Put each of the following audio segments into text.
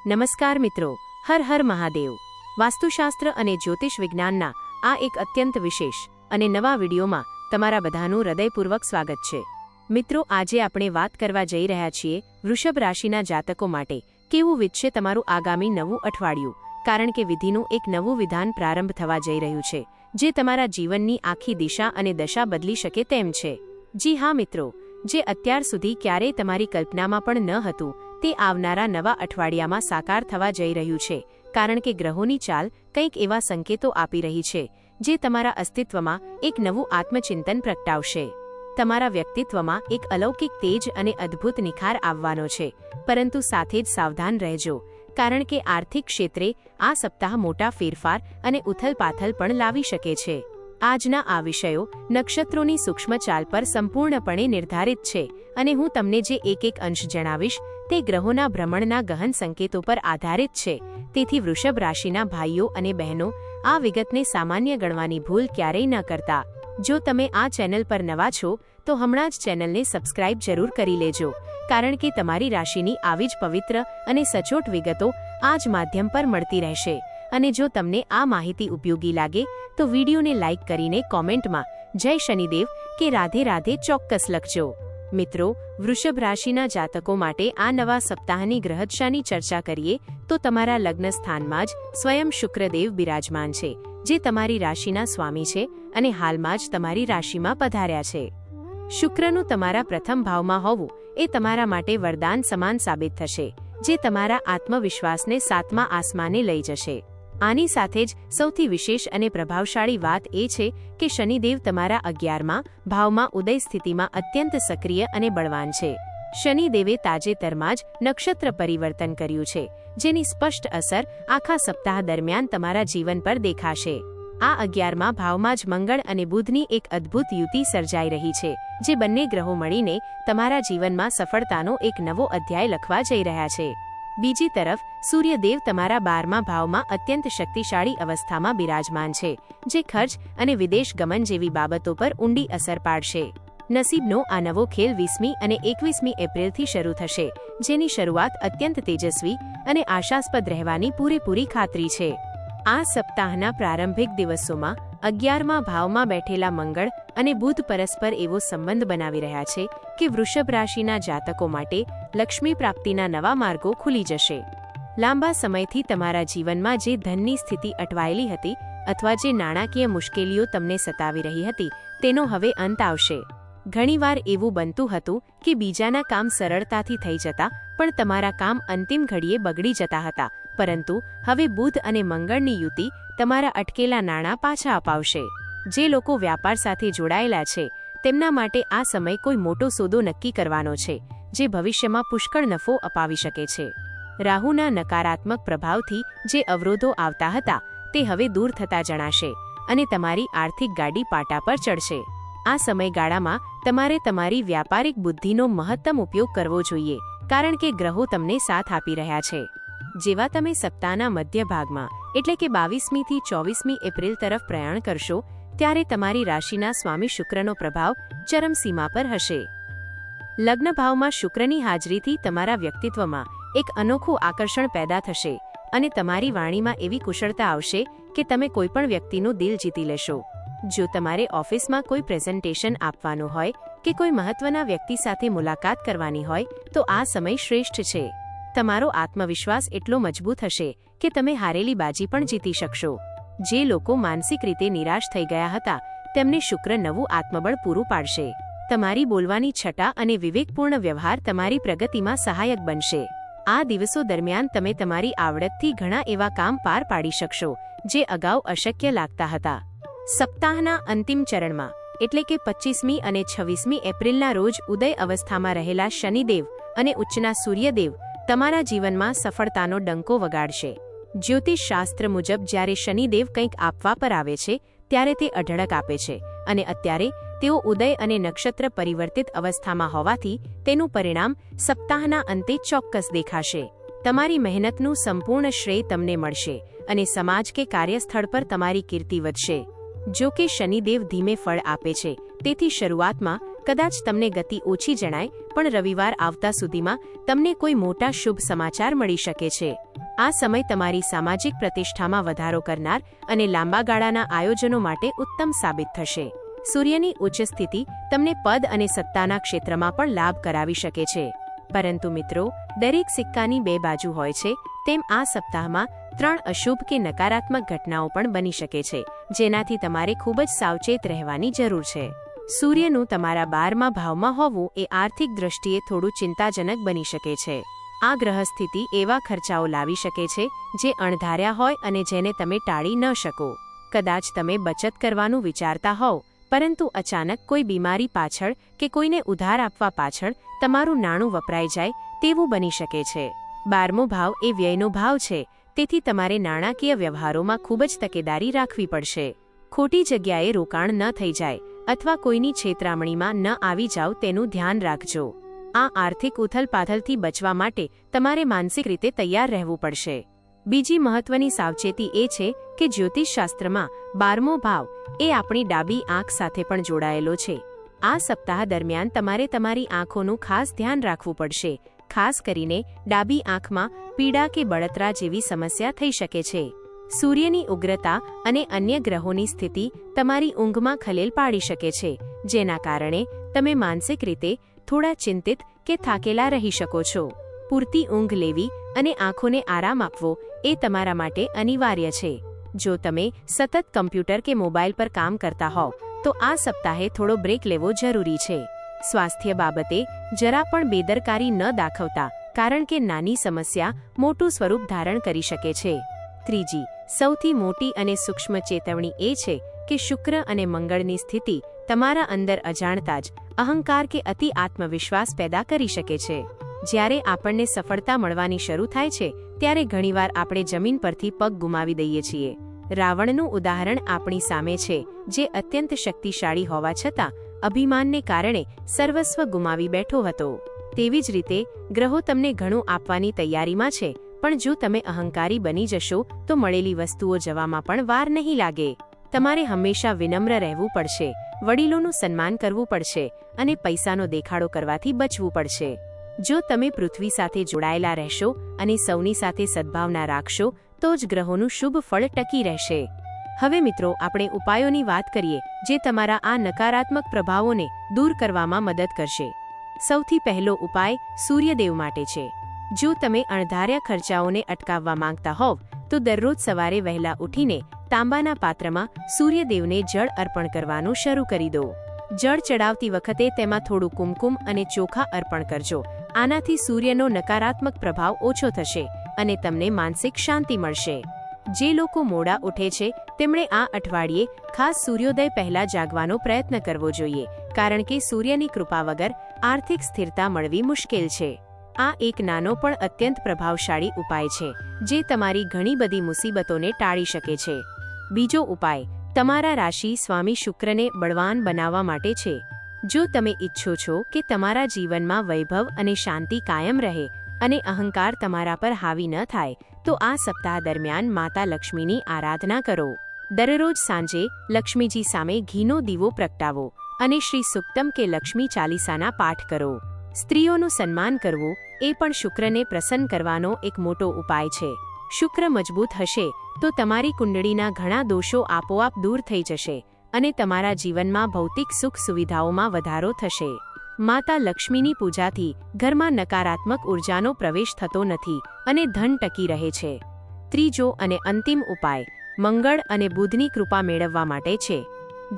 નમસ્કાર મિત્રો, હર હર મહાદેવ. વાસ્તુશાસ્ત્ર અને જ્યોતિષ વિજ્ઞાનના આ એક અત્યંત વિશેષ અને નવા વિડીયોમાં તમારા બધાનું હૃદયપૂર્વક સ્વાગત છે. મિત્રો, આજે આપણે વાત કરવા જઈ રહ્યા છીએ વૃષભ રાશિના જાતકો માટે કેવું વીતશે તમારું આગામી નવું અઠવાડિયું, કારણ કે વિધિનું એક નવું વિધાન પ્રારંભ થવા જઈ રહ્યું છે જે તમારા જીવનની આખી દિશા અને દશા બદલી શકે તેમ છે. જી હા મિત્રો, જે અત્યાર સુધી ક્યારેય તમારી કલ્પનામાં પણ ન હતું તે આવનારા નવા અઠવાડિયામાં સાકાર થવા જઈ રહ્યું છે, કારણ કે ગ્રહોની ચાલ કંઈક એવા સંકેતો આપી રહી છે જે તમારા અસ્તિત્વમાં એક નવું આત્મચિંતન પ્રગટાવશે. તમારા વ્યક્તિત્વમાં એક અલૌકિક તેજ અને અદ્ભુત નિખાર આવવાનો છે, પરંતુ સાથે જ સાવધાન રહેજો, કારણ કે આર્થિક ક્ષેત્રે આ સપ્તાહ મોટા ફેરફાર અને ઉથલપાથલ પણ લાવી શકે છે. આજના આ વિષયો નક્ષત્રોની સૂક્ષ્મ ચાલ પર સંપૂર્ણપણે નિર્ધારિત છે અને હું તમને જે એક અંશ જણાવીશ તે ગ્રહોના ભ્રમણના ગહન સંકેતો પર આધારિત છે. તેથી વૃષભ રાશિના ભાઈઓ અને બહેનો આ વિગતને સામાન્ય ગણવાની ભૂલ ક્યારેય ન કરતા. જો તમે આ ચેનલ પર નવા છો તો હમણાં જ ચેનલને સબસ્ક્રાઇબ જરૂર કરી લેજો, કારણ કે તમારી રાશિની આવી જ પવિત્ર અને સચોટ વિગતો આ જ માધ્યમ પર મળતી રહેશે. અને જો તમને આ માહિતી ઉપયોગી લાગે તો વિડીયોને લાઇક કરીને કોમેન્ટમાં જય શનિદેવ કે રાધે રાધે ચોક્કસ લખજો. મિત્રો, વૃષભ રાશિના જાતકો માટે આ નવા સપ્તાહની ગ્રહદશાની ચર્ચા કરીએ તો તમારા લગ્ન સ્થાનમાં જ સ્વયં શુક્રદેવ બિરાજમાન છે, જે તમારી રાશિના સ્વામી છે અને હાલમાં જ તમારી રાશિમાં પધાર્યા છે. શુક્રનું તમારા પ્રથમ ભાવમાં હોવું એ તમારા માટે વરદાન સમાન સાબિત થશે, જે તમારા આત્મવિશ્વાસને સાતમા આસમાને લઈ જશે. આની સાથે જ સૌથી વિશેષ અને પ્રભાવશાળી વાત એ છે કે શનિદેવ તમારા 11મા ભાવમાં ઉદય સ્થિતિમાં અત્યંત સક્રિય અને બળવાન છે. શનિદેવે તાજેતરમાં જ નક્ષત્ર પરિવર્તન કર્યું છે, જેની સ્પષ્ટ અસર આખા સપ્તાહ દરમિયાન તમારા જીવન પર દેખાશે. આ 11મા ભાવમાં જ મંગળ અને બુધની એક અદ્ભુત યુતિ સર્જાઈ રહી છે, જે બંને ગ્રહો મળીને તમારા જીવનમાં સફળતાનો એક નવો અધ્યાય લખવા જઈ રહ્યા છે. બીજી તરફ સૂર્યદેવ તમારા 12મા ભાવમાં અત્યંત શક્તિશાળી અવસ્થામાં બિરાજમાન છે, જે ખર્ચ અને વિદેશ ગમન જેવી બાબતો પર ઊંડી અસર પાડશે. નસીબનો આ નવો ખેલ 20મી અને 21મી એપ્રિલથી શરૂ થશે, જેની શરૂઆત અત્યંત તેજસ્વી અને આશાસ્પદ રહેવાની પૂરેપૂરી ખાતરી છે. આ સપ્તાહના પ્રારંભિક દિવસોમાં 11મા ભાવમાં બેઠેલા મંગળ અને બુધ પરસ્પર એવો સંબંધ બનાવી રહ્યા છે કે વૃષભ રાશિના જાતકો માટે લક્ષ્મી પ્રાપ્તિના નવા માર્ગો ખુલી જશે. લાંબા સમયથી તમારા જીવનમાં જે ધનની સ્થિતિ અટવાયેલી હતી અથવા જે નાણાકીય મુશ્કેલીઓ તમને સતાવી રહી હતી તેનો હવે અંત આવશે. ઘણીવાર એવું બનતું હતું કે બીજાના કામ સરળતાથી થઈ જતા પણ તમારા કામ અંતિમ ઘડીએ બગડી જતા હતા, પરંતુ હવે બુધ અને મંગળની યુતિ તમારા અટકેલા નાણાં પાછા અપાવશે. જે લોકો વ્યાપાર સાથે જોડાયેલા છે તેમના માટે આ સમય કોઈ મોટો સોદો નક્કી કરવાનો છે, જે ભવિષ્યમાં પુષ્કળ નફો અપાવી શકે છે. રાહુના નકારાત્મક પ્રભાવથી જે અવરોધો આવતા હતા તે હવે દૂર થતા જણાશે અને તમારી આર્થિક ગાડી પાટા પર ચડશે. આ સમયગાળામાં તમારે તમારી વ્યાપારિક બુદ્ધિનો મહત્તમ ઉપયોગ કરવો જોઈએ, કારણ કે ગ્રહો તમને સાથ આપી રહ્યા છે. જેવા તમે સપ્તાહના મધ્ય ભાગમાં એટલે કે 22મી થી 24મી એપ્રિલ તરફ પ્રયાણ કરશો ત્યારે તમારી રાશિના સ્વામી શુક્રનો પ્રભાવ ચરમસીમા પર હશે. લગ્ન ભાવમાં શુક્રની હાજરીથી તમારા વ્યક્તિત્વમાં એક અનોખું આકર્ષણ પેદા થશે અને તમારી વાણીમાં એવી કુશળતા આવશે કે તમે કોઈપણ વ્યક્તિનું દિલ જીતી લેશો. જો તમારે ઓફિસમાં કોઈ પ્રેઝન્ટેશન આપવાનું હોય કે કોઈ મહત્વના વ્યક્તિ સાથે મુલાકાત કરવાની હોય તો આ સમય શ્રેષ્ઠ છે. તમારો આત્મવિશ્વાસ એટલો મજબૂત હશે કે તમે હારેલી બાજી પણ જીતી શકશો. જે લોકો માનસિક રીતે નિરાશ થઈ ગયા હતા તેમને શુક્ર નવું આત્મબળ પૂરું પાડશે. તમારી બોલવાની છટા અને વિવેકપૂર્ણ વ્યવહાર તમારી પ્રગતિમાં સહાયક બનશે. આ દિવસો દરમિયાન તમે તમારી આવડતથી ઘણા એવા કામ પાર પાડી શકશો જે અગાઉ અશક્ય લાગતા હતા. સપ્તાહના અંતિમ ચરણમાં એટલે કે 25મી અને 26મી એપ્રિલના રોજ ઉદય અવસ્થામાં રહેલા શનિદેવ અને ઉચ્ચના સૂર્યદેવ તમારા જીવનમાં સફળતાનો ડંકો વગાડશે. જ્યોતિષ શાસ્ત્ર મુજબ જ્યારે શનિદેવ કંઈક આપવા પર આવે છે ત્યારે તે અઢળક આપે છે, અને અત્યારે તેઓ ઉદય અને નક્ષત્ર પરિવર્તિત અવસ્થામાં હોવાથી તેનું પરિણામ સપ્તાહના અંતે ચોક્કસ દેખાશે. તમારી મહેનતનું સંપૂર્ણ શ્રેય તમને મળશે અને સમાજ કે કાર્યસ્થળ પર તમારી કીર્તિ વધશે. જો કે શનિદેવ ધીમે ફળ આપે છે, તેથી શરૂઆતમાં કદાચ તમને ગતિ ઓછી જણાય, પણ રવિવાર આવતા સુધીમાં તમને કોઈ મોટા શુભ સમાચાર મળી શકે છે. આ સમય તમારી સામાજિક પ્રતિષ્ઠામાં વધારો કરનાર અને લાંબા ગાળાના આયોજનો માટે ઉત્તમ સાબિત થશે. સૂર્યની ઉચ્ચ સ્થિતિ તમને પદ અને સત્તાના ક્ષેત્રમાં પણ લાભ કરાવી શકે છે. પરંતુ મિત્રો, દરેક સિક્કાની બે બાજુ હોય છે, તેમ આ સપ્તાહમાં 3 અશુભ કે નકારાત્મક ઘટનાઓ પણ બની શકે છે, જેનાથી તમારે ખૂબ જ સાવચેત રહેવાની જરૂર છે. સૂર્યનું તમારા 12મા ભાવમાં હોવું એ આર્થિક દ્રષ્ટિએ થોડું ચિંતાજનક બની શકે છે. આ ગ્રહસ્થિતિ એવા ખર્ચાઓ લાવી શકે છે જે અણધાર્યા હોય અને જેને તમે ટાળી ન શકો. કદાચ તમે બચત કરવાનું વિચારતા હોવ, પરંતુ અચાનક કોઈ બીમારી પાછળ કે કોઈને ઉધાર આપવા પાછળ તમારું નાણું વપરાઈ જાય તેવું બની શકે છે. 12મો ભાવ એ વ્યયનો ભાવ છે, તેથી તમારે નાણાકીય વ્યવહારોમાં ખૂબ જ તકેદારી રાખવી પડશે. ખોટી જગ્યાએ રોકાણ ન થઈ જાય અથવા કોઈની છેતરામણીમાં ન આવી જાવ તેનું ધ્યાન રાખજો. આ આર્થિક ઉથલપાથલથી બચવા માટે તમારે માનસિક રીતે તૈયાર રહેવું પડશે. બીજી મહત્વની સાવચેતી એ છે કે જ્યોતિષશાસ્ત્રમાં 12મો ભાવ એ આપણી ડાબી આંખ સાથે પણ જોડાયેલો છે. આ સપ્તાહ દરમિયાન તમારે તમારી આંખોનું ખાસ ધ્યાન રાખવું પડશે. ખાસ કરીને ડાબી આંખમાં પીડા કે બળતરા જેવી સમસ્યા થઈ શકે છે. સૂર્યની ઉગ્રતા અને અન્ય ગ્રહોની સ્થિતિ તમારી ઊંઘમાં ખલેલ પાડી શકે છે, જેના કારણે તમે માનસિક રીતે થોડા ચિંતિત કે થાકેલા રહી શકો છો. પૂરતી ઊંઘ લેવી અને આંખોને આરામ આપવો એ તમારા માટે અનિવાર્ય છે. જો તમે સતત કમ્પ્યુટર કે મોબાઈલ પર કામ કરતા હોવ તો આ સપ્તાહે થોડો બ્રેક લેવો જરૂરી છે. સ્વાસ્થ્ય બાબતે જરા પણ બેદરકારી ન દાખવતા, કારણ કે નાની સમસ્યા મોટું સ્વરૂપ ધારણ કરી શકે છે. ત્રીજી સૌથી મોટી અને સૂક્ષ્મ ચેતવણી એ છે કે શુક્ર અને મંગળની સ્થિતિ તમારા અંદર અજાણતા જ અહંકાર કે અતિ આત્મવિશ્વાસ પેદા કરી શકે છે. જ્યારે આપણને સફળતા મળવાની શરૂ થાય છે ત્યારે ઘણીવાર આપણે જમીન પરથી પગ ગુમાવી દઈએ છીએ. રાવણનું ઉદાહરણ આપણી સામે છે, જે અત્યંત શક્તિશાળી હોવા છતાં અભિમાનને કારણે સર્વસ્વ ગુમાવી બેઠો હતો. તેવી જ રીતે ગ્રહો તમને ઘણું આપવાની તૈયારીમાં છે, પણ જો તમે અહંકારી બની જશો તો મળેલી વસ્તુઓ જવામાં પણ વાર નહીં લાગે. તમારે હંમેશા વિનમ્ર રહેવું પડશે, વડીલોનું સન્માન કરવું પડશે અને પૈસાનો દેખાડો કરવાથી બચવું પડશે. જો તમે પૃથ્વી સાથે જોડાયેલા રહેશો અને સૌની સાથે સદ્ભાવના રાખશો તો જ ગ્રહોનું શુભ ફળ ટકી રહેશે. હવે મિત્રો, આપણે ઉપાયોની વાત કરીએ જે તમારા આ નકારાત્મક પ્રભાવોને દૂર કરવામાં મદદ કરશે. સૌથી પહેલો ઉપાય સૂર્યદેવ માટે છે. જો તમે અણધાર્યા ખર્ચાઓને અટકાવવા માંગતા હોવ તો દરરોજ સવારે વહેલા ઉઠીને તાંબાના પાત્રમાં સૂર્યદેવને જળ અર્પણ કરવાનું શરૂ કરી દો. જળ ચડાવતી વખતે તેમાં થોડું કુમકુમ અને ચોખા અર્પણ કરજો. આનાથી સૂર્યનો નકારાત્મક પ્રભાવ ઓછો થશે અને તમને માનસિક શાંતિ મળશે. જે લોકો મોડા ઉઠે છે તેમણે આ અઠવાડિયે ખાસ સૂર્યોદય પહેલા જાગવાનો પ્રયત્ન કરવો જોઈએ, કારણ કે સૂર્યની કૃપા વગર આર્થિક સ્થિરતા મળવી મુશ્કેલ છે. આ એક નાનો પણ અત્યંત પ્રભાવશાળી ઉપાય છે જે તમારી ઘણી બધી મુસીબતોને ટાળી શકે છે. બીજો ઉપાય તમારા રાશિ સ્વામી શુક્રને બળવાન બનાવવા માટે છે. જો તમે ઈચ્છો છો કે તમારા જીવનમાં વૈભવ અને શાંતિ કાયમ રહે અને અહંકાર તમારા પર હાવી ન થાય, તો આ સપ્તાહ દરમિયાન માતા લક્ષ્મીની આરાધના કરો. દરરોજ સાંજે લક્ષ્મીજી સામે ઘીનો દીવો પ્રગટાવો અને શ્રી સુક્તમ કે લક્ષ્મી ચાલીસાના પાઠ કરો. સ્ત્રીઓનું સન્માન કરવું એ પણ શુક્રને પ્રસન્ન કરવાનો એક મોટો ઉપાય છે. શુક્ર મજબૂત હશે તો તમારી કુંડળીના ઘણા દોષો આપોઆપ દૂર થઈ જશે અને તમારા જીવનમાં ભૌતિક સુખ સુવિધાઓમાં વધારો થશે. માતા લક્ષ્મીની પૂજાથી ઘરમાં નકારાત્મક ઉર્જાનો પ્રવેશ થતો નથી અને ધન ટકી રહે છે. ત્રીજો અને અંતિમ ઉપાય મંગળ અને બુધની કૃપા મેળવવા માટે છે.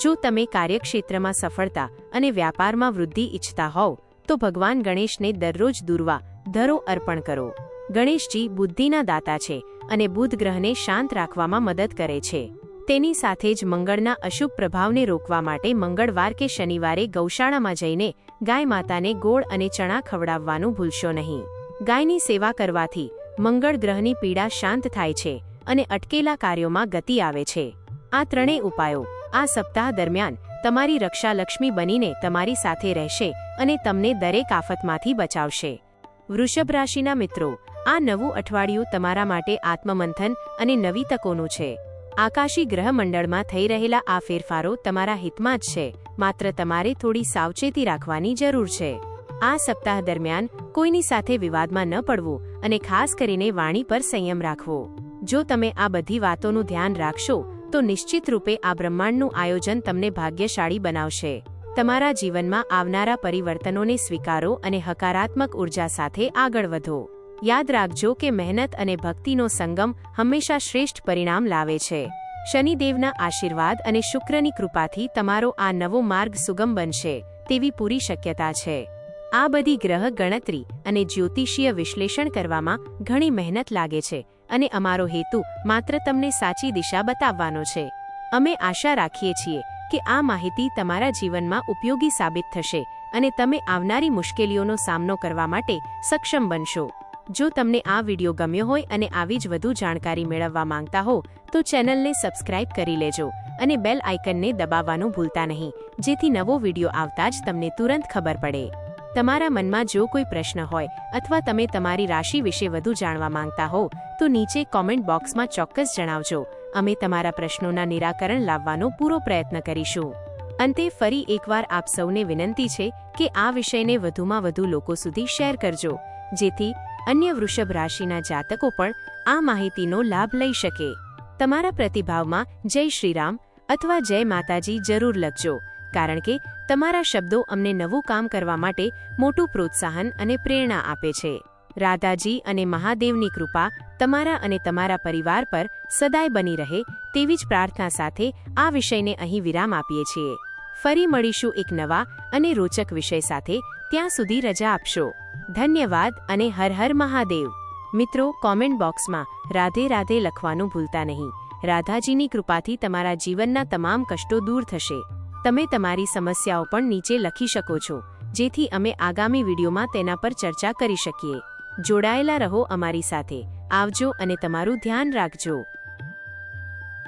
જો તમે કાર્યક્ષેત્રમાં સફળતા અને વ્યાપારમાં વૃદ્ધિ ઈચ્છતા હોવ તો ભગવાન ગણેશને દરરોજ દૂર્વા ધરો અર્પણ કરો. ગણેશજી બુદ્ધિના દાતા છે અને બુધ ગ્રહને શાંત રાખવામાં મદદ કરે છે. તેની સાથે જ મંગળના અશુભ પ્રભાવને રોકવા માટે મંગળવાર કે શનિવારે ગૌશાળામાં જઈને ગાય માતાને ગોળ અને ચણા ખવડાવવાનું ભૂલશો નહીં. ગાયની સેવા કરવાથી મંગળ ગ્રહની પીડા શાંત થાય છે અને અટકેલા કાર્યોમાં ગતિ આવે છે. આ ત્રણેય ઉપાયો આ સપ્તાહ દરમિયાન તમારી રક્ષા લક્ષ્મી બનીને તમારી સાથે રહેશે અને તમને દરેક આફતમાંથી બચાવશે. વૃષભ રાશિના મિત્રો, આ નવું અઠવાડિયું તમારા માટે આત્મમંથન અને નવી તકોનું છે. આકાશી ગ્રહમંડળમાં થઈ રહેલા આ ફેરફારો તમારા હિતમાં જ છે, માત્ર તમારે થોડી સાવચેતી રાખવાની જરૂર છે. આ સપ્તાહ દરમિયાન કોઈની સાથે વિવાદમાં ન પડવું અને ખાસ કરીને વાણી પર સંયમ રાખવો. જો તમે આ બધી વાતોનું ધ્યાન રાખશો તો નિશ્ચિત રૂપે આ બ્રહ્માંડનું આયોજન તમને ભાગ્યશાળી બનાવશે. તમારા જીવનમાં આવનારા પરિવર્તનોને સ્વીકારો અને હકારાત્મક ઉર્જા સાથે આગળ વધો. યાદ રાખજો કે મહેનત અને ભક્તિનો સંગમ હંમેશા શ્રેષ્ઠ પરિણામ લાવે છે. શનિદેવના આશીર્વાદ અને શુક્રની કૃપાથી તમારો આ નવો માર્ગ સુગમ બનશે તેવી પૂરી શક્યતા છે. આ બધી ગ્રહ ગણતરી અને જ્યોતિષીય વિશ્લેષણ કરવામાં ઘણી મહેનત લાગે છે અને અમારો હેતુ માત્ર તમને સાચી દિશા બતાવવાનો છે. અમે આશા રાખીએ છીએ કે આ માહિતી તમારા જીવનમાં ઉપયોગી સાબિત થશે અને તમે આવનારી મુશ્કેલીઓનો સામનો કરવા માટે સક્ષમ બનશો. જો તમને આ વિડિયો ગમ્યો હોય અને આવી જ વધુ જાણકારી મેળવવા માંગતા હો તો ચેનલને સબસ્ક્રાઇબ કરી લેજો અને બેલ આઇકનને દબાવવાનું ભૂલતા નહીં, જેથી નવો વિડિયો આવતા જ તમને તુરંત ખબર પડે. તમારા મનમાં જો કોઈ પ્રશ્ન હોય અથવા તમે તમારી રાશિ વિશે વધુ જાણવા માંગતા હો તો નીચે કોમેન્ટ બોક્સમાં ચોક્કસ જણાવજો. અમે તમારા પ્રશ્નોના નિરાકરણ લાવવાનો પૂરો પ્રયત્ન કરીશું. અંતે ફરી એકવાર આપ સૌને વિનંતી છે કે આ વિષયને વધુમાં વધુ લોકો સુધી શેર કરજો, જેથી અન્ય વૃષભ રાશિના જાતકો પણ આ માહિતીનો લાભ લઈ શકે. તમારા પ્રતિભાવમાં જય શ્રીરામ અથવા જય માતાજી જરૂર લખજો, કારણ કે તમારા શબ્દો અમને નવું કામ કરવા માટે મોટું પ્રોત્સાહન અને પ્રેરણા આપે છે. રાધાજી અને મહાદેવની કૃપા તમારા અને તમારા પરિવાર પર સદાય બની રહે તેવી જ પ્રાર્થના સાથે આ વિષયને અહીં વિરામ આપીએ છીએ. ફરી મળીશું એક નવા અને રોચક વિષય સાથે. ત્યાં સુધી રજા આપશો. ધન્યવાદ અને હર હર મહાદેવ. મિત્રો, કોમેન્ટ બોક્સમાં રાધે રાધે લખવાનું ભૂલતા નહીં. રાધાજીની કૃપાથી તમારા જીવનના તમામ કષ્ટો દૂર થશે. તમે તમારી સમસ્યાઓ પણ નીચે લખી શકો છો, જેથી અમે આગામી વિડીયોમાં તેના પર ચર્ચા કરી શકીએ. જોડાયેલા રહો અમારી સાથે. આવજો અને તમારું ધ્યાન રાખજો.